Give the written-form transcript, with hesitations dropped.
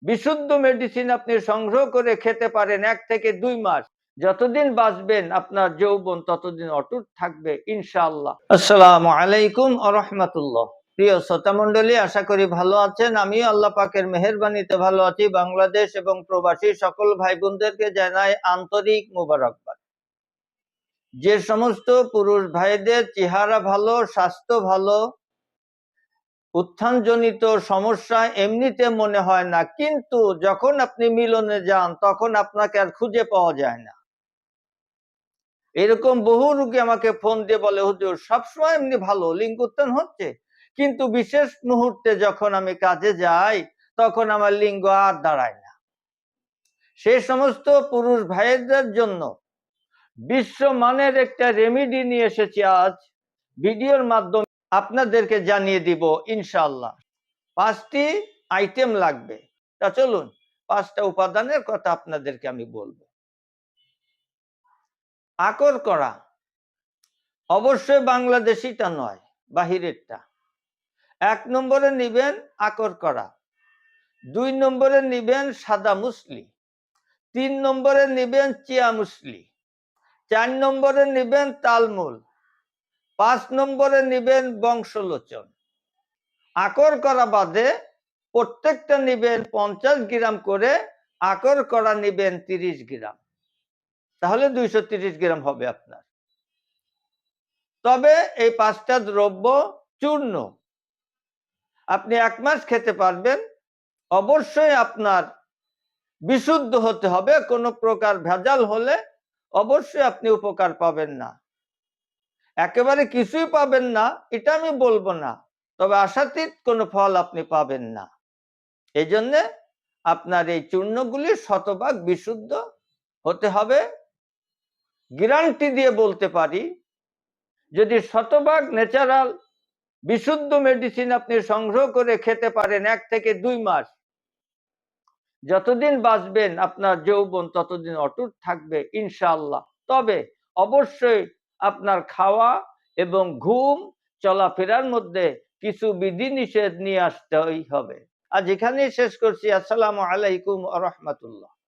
বিশুদ্ধ মেডিসিন আপনি সংগ্রহ করে খেতে পারেন 1 থেকে 2 মাস। যতদিন বাঁচবেন আপনার যৌবন ততদিন অটুট থাকবে ইনশাআল্লাহ। আসসালামু আলাইকুম ওয়া রাহমাতুল্লাহ। প্রিয় শ্রোতা মণ্ডলী, আশা করি ভালো আছেন। আমিও আল্লাহ পাকের মেহেরবানিতে ভালো আছি। বাংলাদেশ এবং প্রবাসী সকল ভাই বোনদেরকে জানাই আন্তরিক মোবারকবাদ। যে সমস্ত পুরুষ ভাইদের চেহারা ভালো, স্বাস্থ্য ভালো, উত্থানজনিত সমস্যা এমনিতে মনে হয় না, কিন্তু যখন আপনি মিলনে যান তখন আপনাকে আর খুঁজে পাওয়া যায় না। এরকম বহু রোগী আমাকে ফোন দিয়ে বলে, হুজুর সবসময় এমনি ভালো, লিঙ্গ উত্থান হচ্ছে, কিন্তু বিশেষ মুহূর্তে যখন আমি কাজে যাই তখন আমার লিঙ্গ আর দাঁড়ায় না। সেই সমস্ত পুরুষ ভাইদের জন্য বিশ্বমানের একটা রেমেডি নিয়ে এসেছি আজ ভিডিওর মাধ্যমে আপনাদেরকে জানিয়ে দিব ইনশাআল্লাহ। 5টি আইটেম লাগবে। তা চলুন 5টা উপাদানের কথা আপনাদেরকে আমি বলবো। আকর করা, অবশ্যই বাংলাদেশিটা নয়, বাহিরেরটা। 1 নম্বরে নিবেন আকর করা, 2 নম্বরে নিবেন সাদা মুসলি, 3 নম্বরে নিবেন চিয়া মুসলি, 4 নম্বরে নিবেন তালমুল, 5 নম্বরে নিবেন বংশলোচন। আকর করা বাদে প্রত্যেকটা নিবেন 50 গ্রাম করে, আকর করা নিবেন 30 গ্রাম, তাহলে 230 গ্রাম হবে আপনার। তবে এই 5টা দ্রব্য চূর্ণ আপনি 1 মাস খেতে পারবেন। অবশ্যই আপনার বিশুদ্ধ হতে হবে, কোনো প্রকার ভেজাল হলে অবশ্যই আপনি উপকার পাবেন না। একেবারে কিছুই পাবেন না এটা আমি বলবো না, তবে আশাতীত কোনো ফল আপনি পাবেন না। এই জন্যে আপনার এই চূর্ণগুলি শতভাগ বিশুদ্ধ হতে হবে। গ্যারান্টি দিয়ে বলতে পারি, যদি শতভাগ ন্যাচারাল বিশুদ্ধ মেডিসিন আপনি সংগ্রহ করে খেতে পারেন 1 থেকে 2 মাস, যতদিন বাঁচবেন আপনার যৌবন ততদিন অটুট থাকবে ইনশাআল্লাহ। তবে অবশ্যই আপনার খাওয়া এবং ঘুম চলাফেরার মধ্যে কিছু বিধিনিষেধ নিয়ে আসতেই হবে। আজ এখানেই শেষ করছি। আসসালামু আলাইকুম ওয়া রাহমাতুল্লাহ।